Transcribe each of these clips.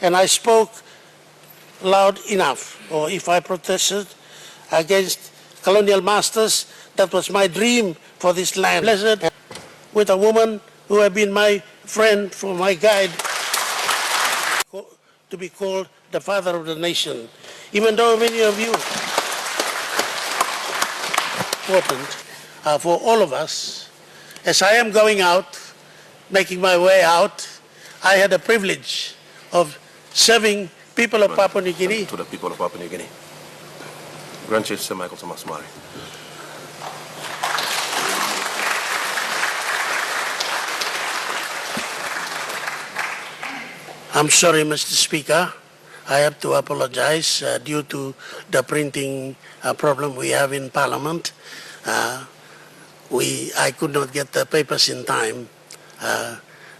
and I spoke loud enough, or if I protested against colonial masters, that was my dream for this land. Blessed with a woman who had been my friend, for my guide, to be called the father of the nation. Even though many of you, important for all of us, as I am going out, making my way out, I had the privilege of serving people of Papua New Guinea. To the people of Papua New Guinea. Grand Chief Sir Michael Somare. I'm sorry, Mr. Speaker. I have to apologize due to the printing problem we have in Parliament. I could not get the papers in time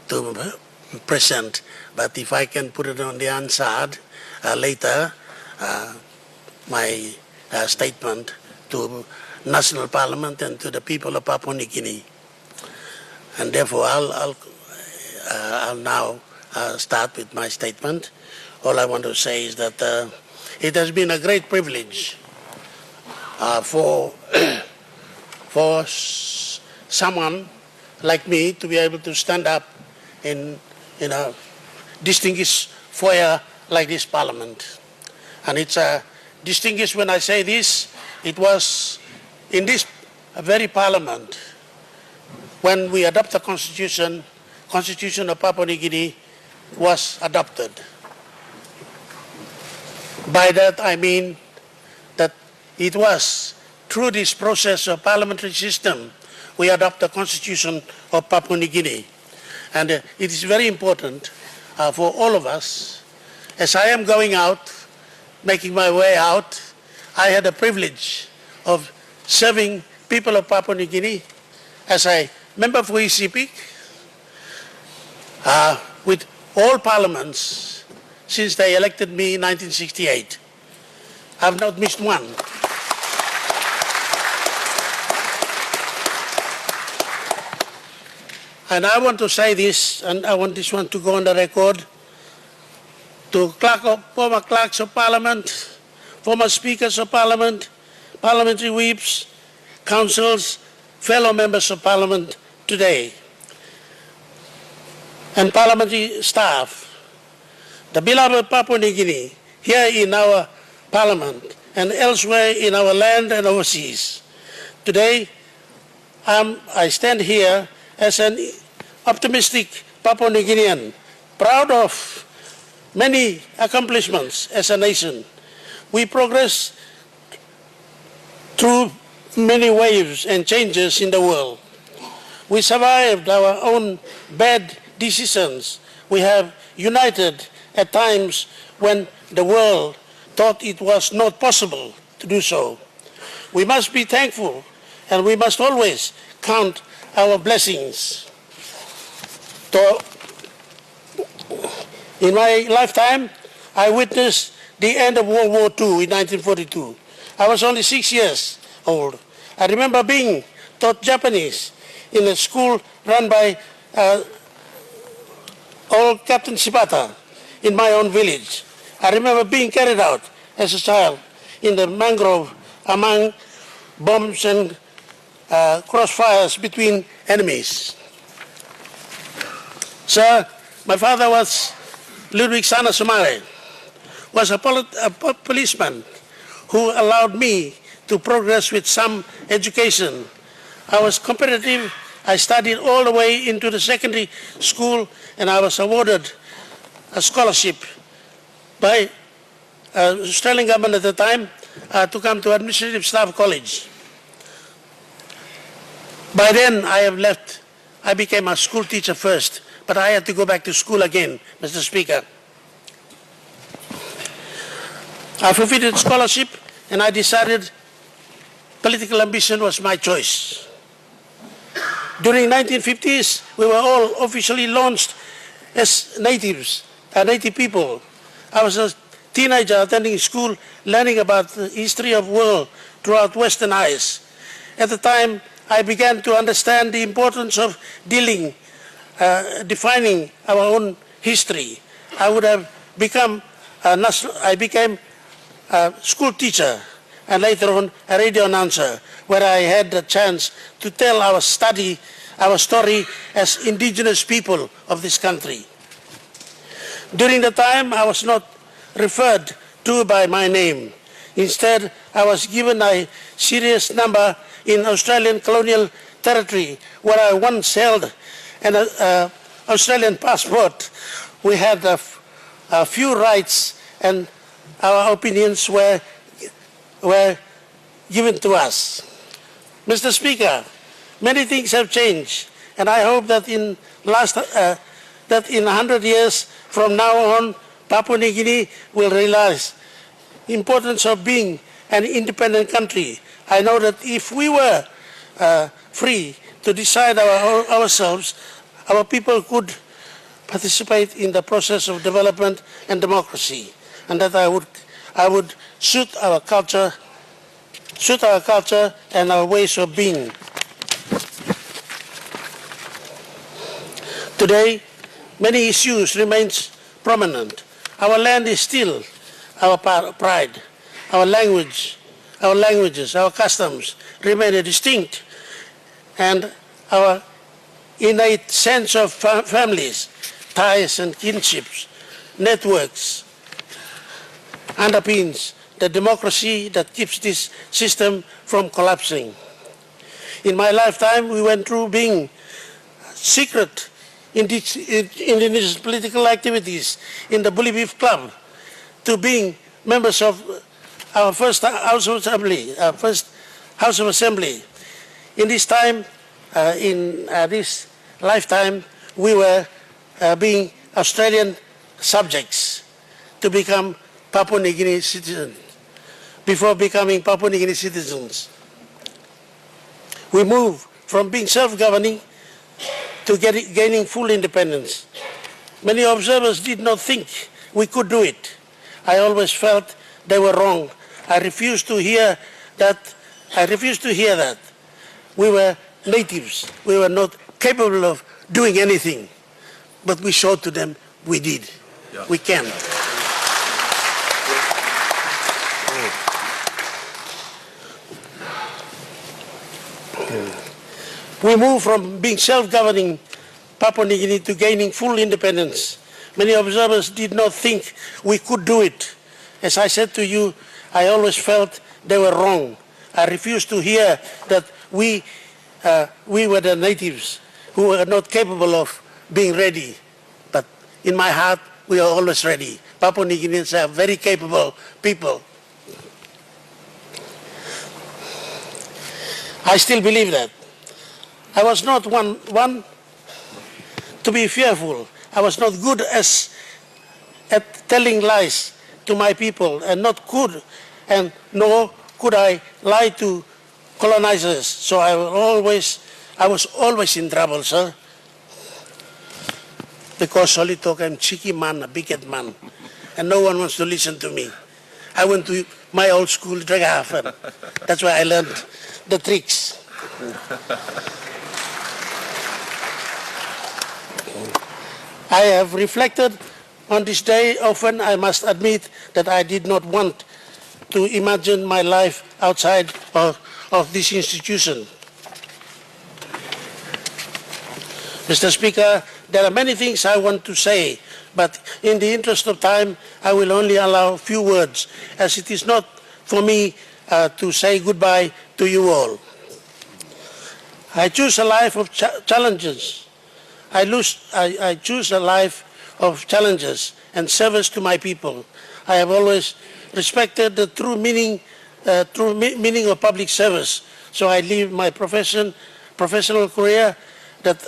to present, but if I can put it on the Hansard later, my statement to National Parliament and to the people of Papua New Guinea. And therefore, I'll now start with my statement. All I want to say is that it has been a great privilege for someone like me to be able to stand up in a distinguished foyer like this Parliament. And it's distinguished when I say this. It was in this very Parliament when we adopted the Constitution of Papua New Guinea was adopted. By that I mean that it was through this process of parliamentary system we adopt the Constitution of Papua New Guinea. And it is very important for all of us. As I am going out, making my way out, I had the privilege of serving people of Papua New Guinea as a member for ECP with all parliaments since they elected me in 1968. I have not missed one. And I want to say this, and I want this one to go on the record, to former clerks of Parliament, former speakers of Parliament, parliamentary whips, councils, fellow members of Parliament today, and parliamentary staff, the beloved Papua New Guinea, here in our Parliament and elsewhere in our land and overseas. Today, I stand here as an optimistic Papua New Guinean, proud of many accomplishments as a nation. We progress through many waves and changes in the world. We survived our own bad decisions. We have united at times when the world thought it was not possible to do so. We must be thankful, and we must always count our blessings. In my lifetime, I witnessed the end of World War II in 1942. I was only 6 years old. I remember being taught Japanese in a school run by old Captain Shibata in my own village. I remember being carried out as a child in the mangrove among bombs and crossfires between enemies. Sir, my father was Ludwig Sana Somare, was a policeman who allowed me to progress with some education. I was competitive. I studied all the way into the secondary school, and I was awarded a scholarship by Australian government at the time to come to Administrative Staff College. By then, I have left. I became a school teacher first, but I had to go back to school again, Mr. Speaker. I forfeited scholarship, and I decided political ambition was my choice. During 1950s, we were all officially launched as natives, native people. I was a teenager attending school, learning about the history of the world throughout Western eyes. At the time, I began to understand the importance of defining our own history. I would have I became a school teacher and later on a radio announcer, where I had the chance to tell our story as indigenous people of this country. During the time, I was not referred to by my name. Instead, I was given a serious number in Australian colonial territory, where I once held an Australian passport. We had a few rights, and our opinions were given to us. Mr. Speaker, many things have changed, and I hope that in 100 years from now on, Papua New Guinea will realize the importance of being an independent country. I know that if we were free to decide ourselves, our people could participate in the process of development and democracy, and that I would suit our culture and our ways of being. Today, many issues remain prominent. Our land is still our pride. Our languages, our customs remain distinct, and our innate sense of families, ties and kinships, networks, underpins the democracy that keeps this system from collapsing. In my lifetime, we went through being secret indigenous political activities in the Bully Beef Club to being members of our first House of Assembly. In this time, in this lifetime, we were being Australian subjects to become Papua New Guinea citizens. Before becoming Papua New Guinea citizens, we moved from being self-governing to gaining full independence. Many observers did not think we could do it. I always felt they were wrong. I refused to hear that. We were natives. We were not capable of doing anything. But we showed to them we did. Yeah. We can. We moved from being self-governing Papua New Guinea to gaining full independence. Many observers did not think we could do it. As I said to you, I always felt they were wrong. I refused to hear that we were the natives who were not capable of being ready. But in my heart, we are always ready. Papua New Guineans are very capable people. I still believe that. I was not one to be fearful. I was not good at telling lies to my people, and nor could I lie to colonizers. So I was always in trouble, sir. Because Solito, I'm cheeky man, a big-head man, and no one wants to listen to me. I went to my old school, Dragahafen. That's where I learned the tricks. I have reflected on this day often. I must admit that I did not want to imagine my life outside of this institution. Mr. Speaker, there are many things I want to say, but in the interest of time, I will only allow a few words, as it is not for me to say goodbye to you all. I choose a life of challenges. I choose a life of challenges and service to my people. I have always respected the true meaning of public service. So I leave my professional career that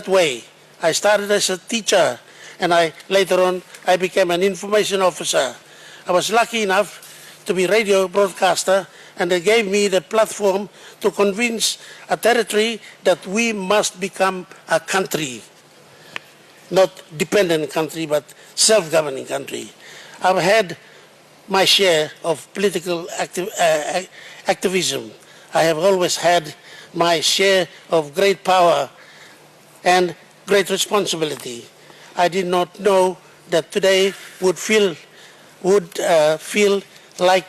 way. I started as a teacher, and later on I became an information officer. I was lucky enough to be radio broadcaster, and they gave me the platform to convince a territory that we must become a country, not dependent country, but self-governing country. I've had my share of political activism. I have always had my share of great power and great responsibility. I did not know that today would feel like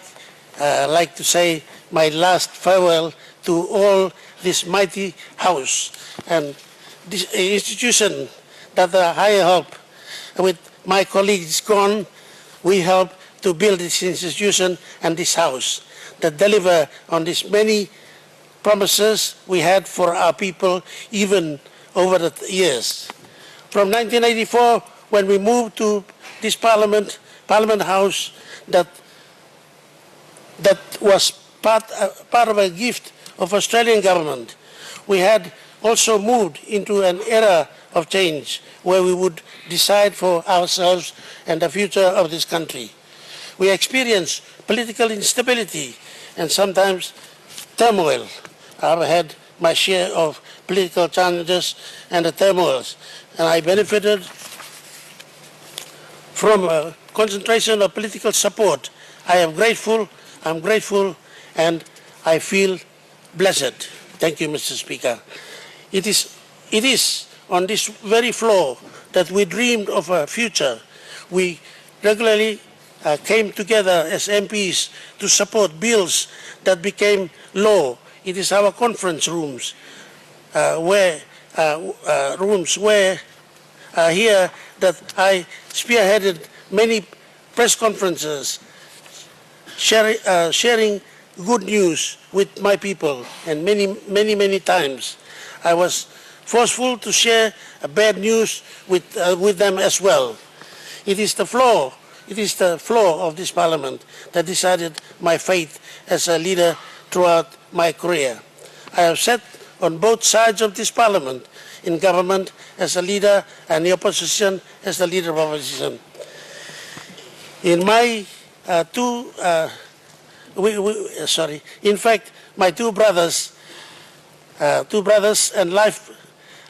to say my last farewell to all this mighty house and this institution that I help with my colleagues gone. We help to build this institution and this house that deliver on these many promises we had for our people even over the years. From 1984, when we moved to this Parliament House, that was part of a gift of Australian government. We had also moved into an era of change where we would decide for ourselves and the future of this country. We experienced political instability and sometimes turmoil. I've had my share of political challenges and the turmoils, and I benefited from a concentration of political support. I'm grateful, and I feel blessed. Thank you, Mr. Speaker. It is on this very floor that we dreamed of a future. We regularly came together as MPs to support bills that became law. It is our conference rooms where here that I spearheaded many press conferences, sharing good news with my people, and many times I was forceful to share bad news with them as well. It is the floor of this Parliament that decided my fate as a leader throughout my career. I have sat on both sides of this Parliament, in government as a leader and the opposition as the leader of opposition. In my in fact, my two brothers and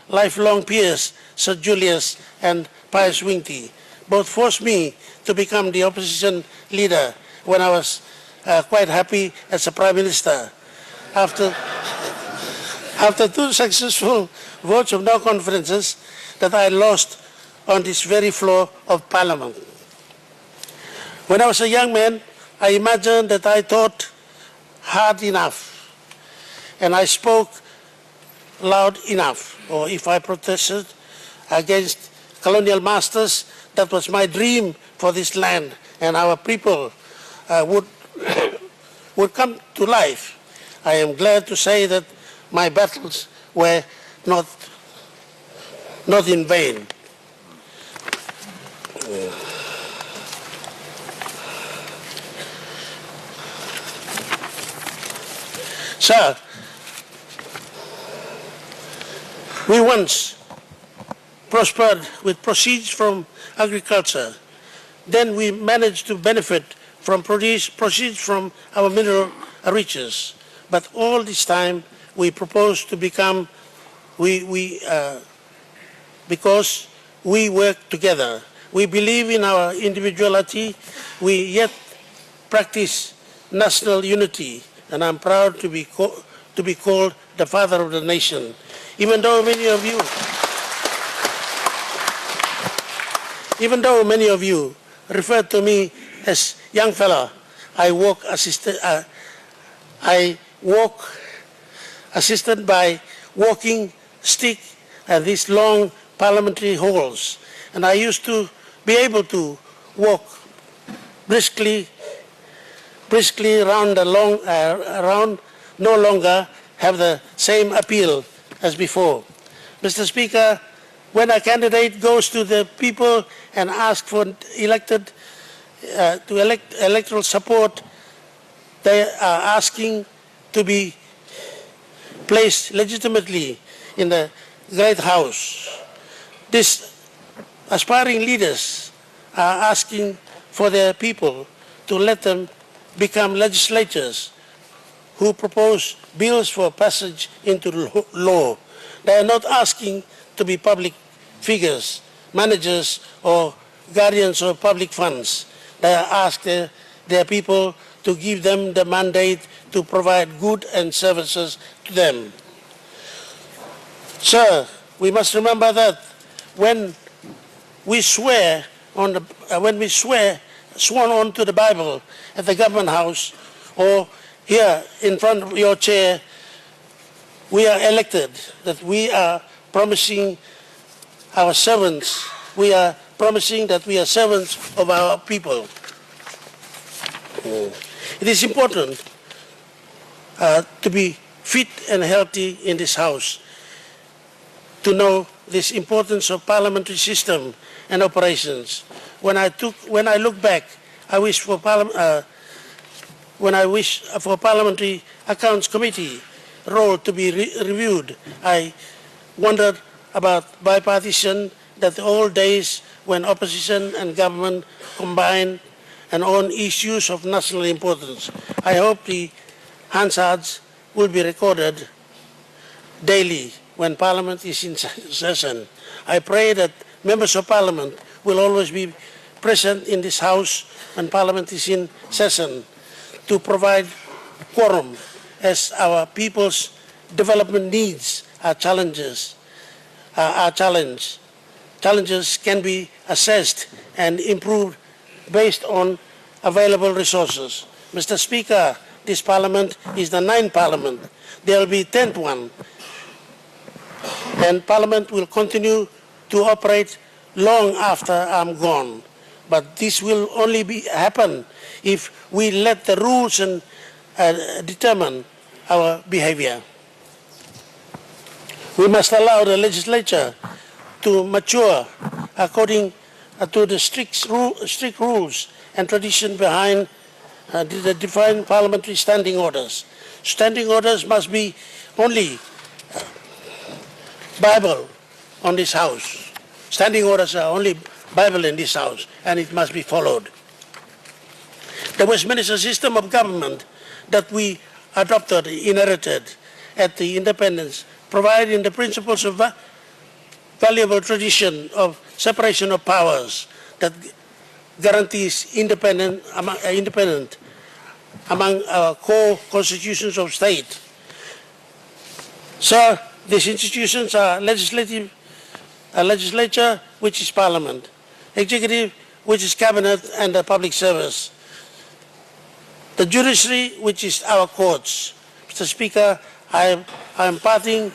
lifelong peers, Sir Julius and Pius Wingti, both forced me to become the opposition leader when I was quite happy as a Prime Minister. After two successful votes of no conferences that I lost on this very floor of Parliament. When I was a young man, I imagined that I thought hard enough and I spoke loud enough, or if I protested against colonial masters, that was my dream for this land, and our people would come to life. I am glad to say that my battles were not in vain. Sir, we once prospered with proceeds from agriculture. Then we managed to benefit from proceeds from our mineral riches. But all this time we propose to become, because we work together. We believe in our individuality, we yet practice national unity, and I'm proud to be called the father of the nation. Even though many of you refer to me as young fella, I walk assisted by walking stick at these long parliamentary halls, and I used to be able to walk briskly around no longer have the same appeal as before. Mr. Speaker, when a candidate goes to the people and asks for electoral support, they are asking to be placed legitimately in the Great House. These aspiring leaders are asking for their people to let them become legislators who propose bills for passage into law. They are not asking to be public figures, managers, or guardians of public funds. They are asking their people to give them the mandate to provide goods and services to them. Sir, we must remember that when we swear on the, when we sworn on to the Bible at the government house or here in front of your chair, we are elected, that we are promising our servants, we are promising that we are servants of our people. It is important to be fit and healthy in this house, to know this importance of parliamentary system and operations. When I look back, I wish for Parliamentary Accounts Committee role to be reviewed. I wondered about bipartisan, that the old days when opposition and government combined and on issues of national importance. I hope the Hansards will be recorded daily when Parliament is in session. I pray that members of Parliament will always be present in this House when Parliament is in session to provide quorum, as our people's development needs are challenges. Challenges can be assessed and improved based on available resources. Mr. Speaker, this Parliament is the 9th Parliament. There will be 10th one. And Parliament will continue to operate long after I'm gone. But this will only happen if we let the rules and determine our behavior. We must allow the legislature to mature according to the strict rules and tradition behind the defined parliamentary standing orders. Standing orders must be only Bible on this House. Standing orders are only Bible in this House, and it must be followed. The Westminster system of government that we adopted, inherited at the independence, providing the principles of valuable tradition of separation of powers that guarantees independence among our core constitutions of state. Sir, these institutions are legislature, which is Parliament, executive, which is Cabinet and the public service, the judiciary, which is our courts. Mr. Speaker, I am parting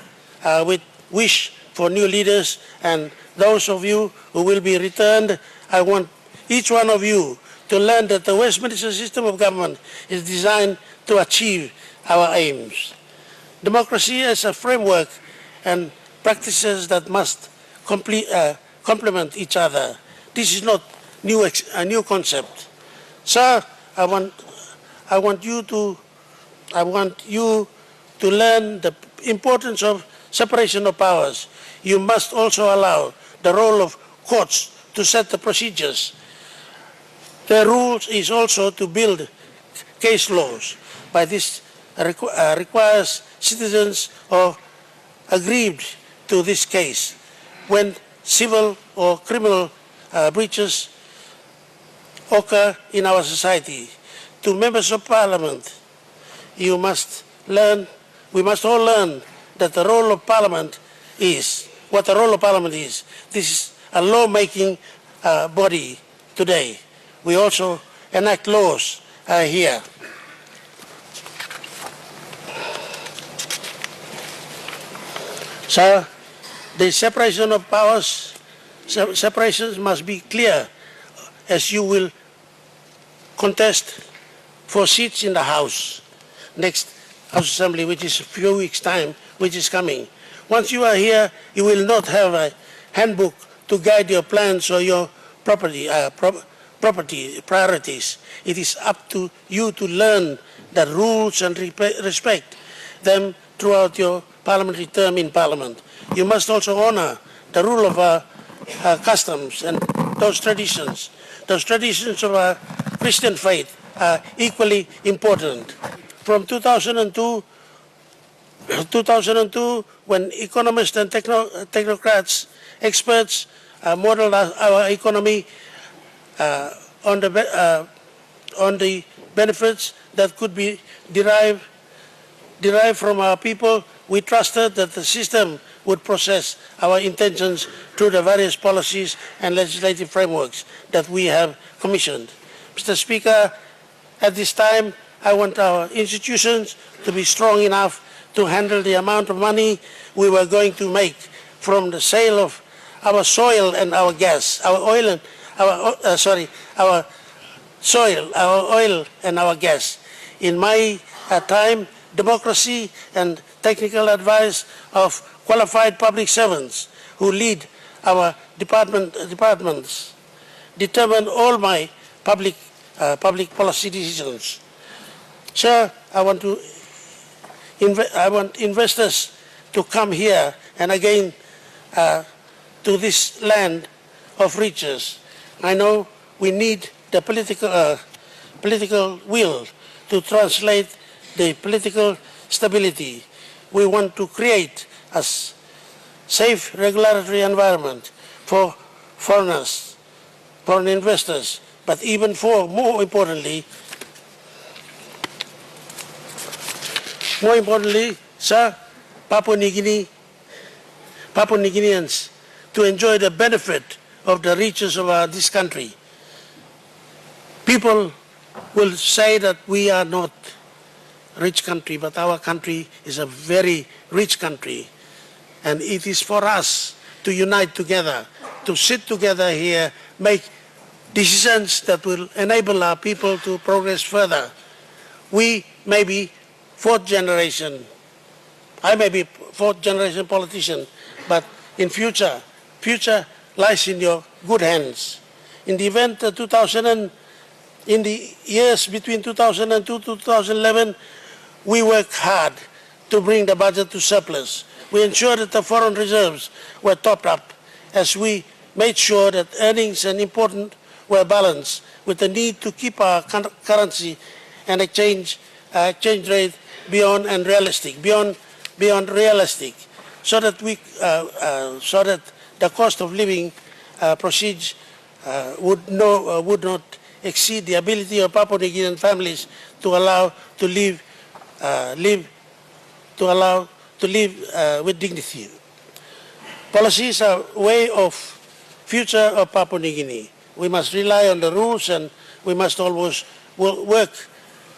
with wish for new leaders, and those of you who will be returned, I want each one of you to learn that the Westminster system of government is designed to achieve our aims. Democracy is a framework and practices that must complement each other. This is not a new concept. Sir, I want you to learn the importance of separation of powers. You must also allow the role of courts to set the procedures. The rules is also to build case laws. By this requires citizens or aggrieved to this case when civil or criminal breaches occur in our society. To members of Parliament, we must all learn that the role of Parliament is, what the role of Parliament is. This is a law-making body today. We also enact laws here. So the separation of powers, separations must be clear, as you will contest for seats in the House, next House Assembly, which is a few weeks' time, which is coming. Once you are here, you will not have a handbook to guide your plans or your property priorities. It is up to you to learn the rules and respect them throughout your parliamentary term in Parliament. You must also honor the rule of our customs and those traditions. Those traditions of our Christian faith are equally important. From 2002, when economists and technocrats, experts modeled our economy on the benefits that could be derived from our people, we trusted that the system would process our intentions through the various policies and legislative frameworks that we have commissioned. Mr. Speaker, at this time, I want our institutions to be strong enough to handle the amount of money we were going to make from the sale of our soil and our gas, our oil and our soil, our oil and our gas. In my time, democracy and technical advice of qualified public servants who lead our departments determine all my public policy decisions. Sir, I want investors to come here and again to this land of riches. I know we need the political will to translate the political stability. We want to create a safe regulatory environment for foreigners, foreign investors, but even more importantly, sir, Papua New Guineans to enjoy the benefit of the riches of this country. People will say that we are not a rich country, but our country is a very rich country. And it is for us to unite together, to sit together here, make decisions that will enable our people to progress further. We may be fourth generation. I may be fourth generation politician, but in future lies in your good hands. In the event in the years between 2002 to 2011, we worked hard to bring the budget to surplus. We ensured that the foreign reserves were topped up as we made sure that earnings and imports were balanced with the need to keep our currency and exchange rate beyond realistic, so that the cost of living proceeds would not exceed the ability of Papua New Guinean families to live with dignity. Policies are a way of future of Papua New Guinea. We must rely on the rules and we must always work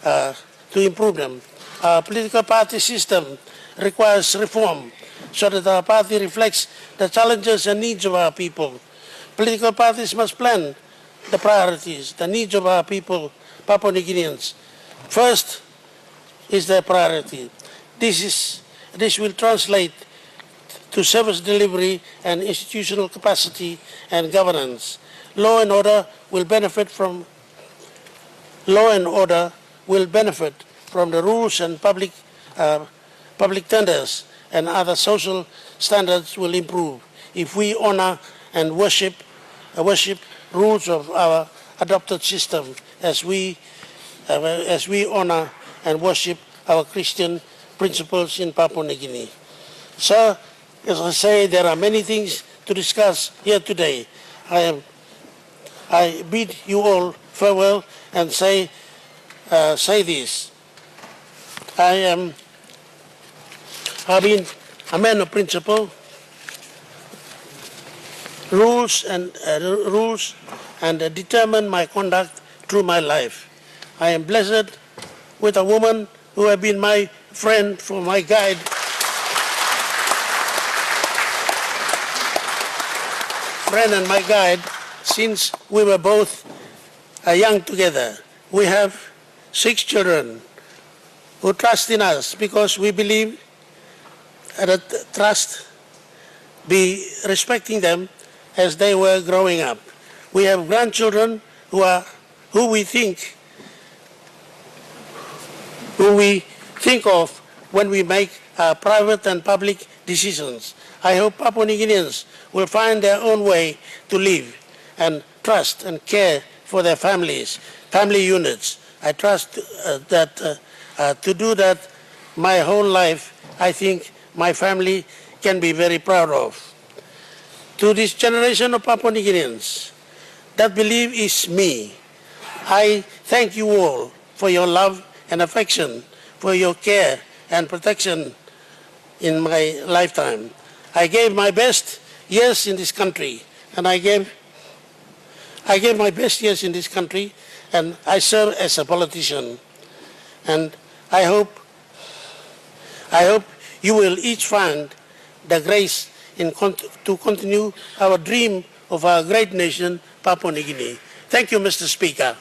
to improve them. Our political party system requires reform so that our party reflects the challenges and needs of our people. Political parties must plan the priorities, the needs of our people, Papua New Guineans. First is their priority. This will translate to service delivery and institutional capacity and governance. Law and order will benefit from the rules, and public tenders and other social standards will improve if we honor and worship rules of our adopted system as we honor and worship our Christian principles in Papua New Guinea. Sir, as I say, there are many things to discuss here today. I bid you all farewell and say this. I've been a man of principle, rules and determine my conduct through my life. I am blessed with a woman who has been my friend, for my guide, and my guide since we were both young together. We have 6 children who trust in us because we believe that trust be respecting them as they were growing up. We have grandchildren who we think of when we make private and public decisions. I hope Papua New Guineans will find their own way to live and trust and care for their families, family units. I trust that to do that my whole life, I think my family can be very proud of. To this generation of Papua New Guineans, that belief is me. I thank you all for your love and affection, for your care and protection in my lifetime. I gave my best years in this country, and I gave my best years in this country, and I serve as a politician. And I hope you will each find the grace to continue our dream of our great nation, Papua New Guinea. Thank you, Mr. Speaker.